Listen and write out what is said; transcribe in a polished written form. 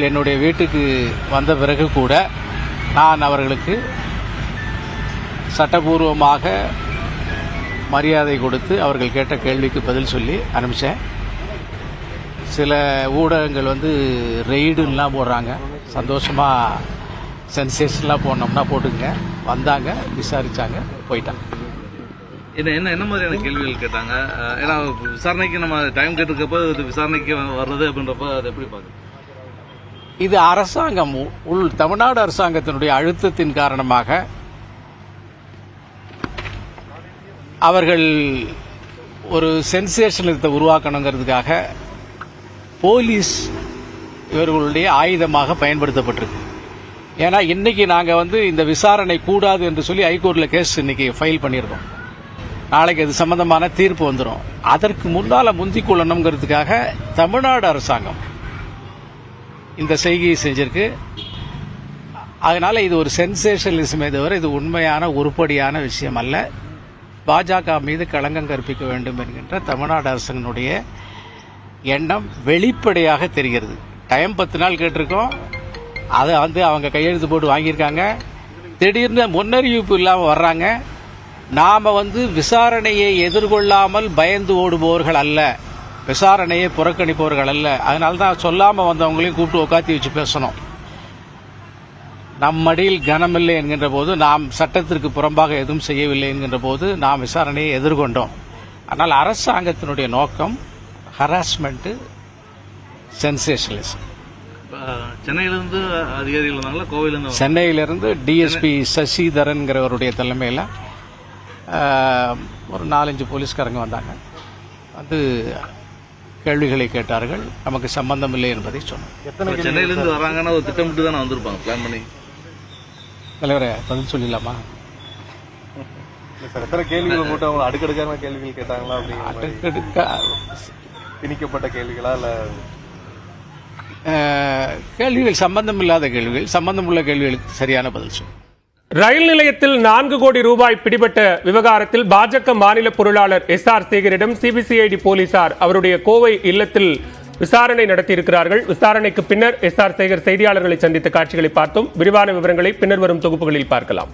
என்னுடைய வீட்டுக்கு வந்த பிறகு கூட நான் அவர்களுக்கு சட்டபூர்வமாக மரியாதை கொடுத்து அவர்கள் கேட்ட கேள்விக்கு பதில் சொல்லி அனுப்பிச்சேன். சில ஊடகங்கள் ரெய்டுலாம் போடுறாங்க. சந்தோஷமாக சென்சேஷன்லாம் போனோம்னா போட்டுங்க. வந்தாங்க, விசாரித்தாங்க, போயிட்டாங்க. என்ன மாதிரியான கேள்விகள் கேட்டாங்க? ஏன்னா விசாரணைக்கு நம்ம டைம் கேட்டிருக்கப்போ விசாரணைக்கு வர்றது அப்படின்றப்ப அதை எப்படி பார்க்குறோம்? இது அரசாங்கம், தமிழ்நாடு அரசாங்கத்தினுடைய அழுத்தத்தின் காரணமாக அவர்கள் ஒரு சென்சேஷனத்தை உருவாக்கணுங்கிறதுக்காக போலீஸ் இவர்களுடைய ஆயுதமாக பயன்படுத்தப்பட்டிருக்கு. ஏன்னா இன்னைக்கு நாங்கள் இந்த விசாரணை கூடாது என்று சொல்லி ஹைகோர்ட்டில் கேஸ் இன்னைக்கு ஃபைல் பண்ணியிருக்கோம். நாளைக்கு அது சம்பந்தமான தீர்ப்பு வந்துடும். அதற்கு முந்திக் கொள்ளணுங்கிறதுக்காக தமிழ்நாடு அரசாங்கம் இந்த செய்கையை செஞ்சிருக்கு. அதனால இது ஒரு சென்சேஷனலிசமே தவிர இது உண்மையான உருப்படியான விஷயம் அல்ல. பாஜக மீது களங்கம் கற்பிக்க வேண்டும் என்கின்ற தமிழ்நாடு அரசினுடைய எண்ணம் வெளிப்படையாக தெரிகிறது. டைம் 10 நாள் கேட்டிருக்கோம். அதை அவங்க கையெழுத்து போட்டு வாங்கியிருக்காங்க. திடீர்னு முன்னறிவிப்பு இல்லாமல் வர்றாங்க. நாம விசாரணையை எதிர்கொள்ளாமல் பயந்து ஓடுபவர்கள் அல்ல, விசாரணையை புறக்கணிப்பவர்கள் அல்ல. அதனால தான் சொல்லாமல் வந்தவங்களையும் கூப்பிட்டு உட்காத்தி வச்சு பேசணும். நம் மடியில் கனமில்லை என்கின்ற போது, நாம் சட்டத்திற்கு புறம்பாக எதுவும் செய்யவில்லை என்கின்ற போது நாம் விசாரணையை எதிர்கொண்டோம். ஆனால் அரசாங்கத்தினுடைய நோக்கம் ஹராஸ்மெண்ட், சென்சேஷனலிசம். சென்னையிலிருந்து அதிகாரிகள் வந்தாங்களா? கோவையிலிருந்து? சென்னையிலிருந்து டிஎஸ்பி சசிதரன்கிறவருடைய தலைமையில் ஒரு 4-5 போலீஸ்காரங்க வந்தாங்க. கேள்விகளை கேட்டார்கள். நமக்கு சம்பந்தம் இல்லை என்பதை சொன்னோம். சென்னையிலிருந்து வராங்கன்னா ஒரு திட்டமிட்டு தானே வந்திருப்பாங்க, பிளான் பண்ணி. தலைவரே பதில் சொல்லிடலாமா? எத்தனை கேள்விகள் போட்டு அவங்க அடுக்கடுக்கான கேள்விகள் கேட்டாங்களா? அடுக்கடுக்கா திணிக்கப்பட்ட கேள்விகளா இல்ல கேள்விகள் சம்பந்தம் இல்லாத கேள்விகள், சம்பந்தம் உள்ள கேள்விகளுக்கு சரியான பதில் சொல்லும். ரயில் நிலையத்தில் 4 கோடி ரூபாய் பிடிபட்ட விவகாரத்தில் பாஜக மாநில பொருளாளர் SR சேகரிடம் சிபிசிஐடி போலீசார் அவருடைய கோவை இல்லத்தில் விசாரணை நடத்தியிருக்கிறார்கள். விசாரணைக்கு பின்னர் SR சேகர் செய்தியாளர்களை சந்தித்த காட்சிகளை பார்த்தோம். விரிவான விவரங்களை பின்னர் வரும் தொகுப்புகளில் பார்க்கலாம்.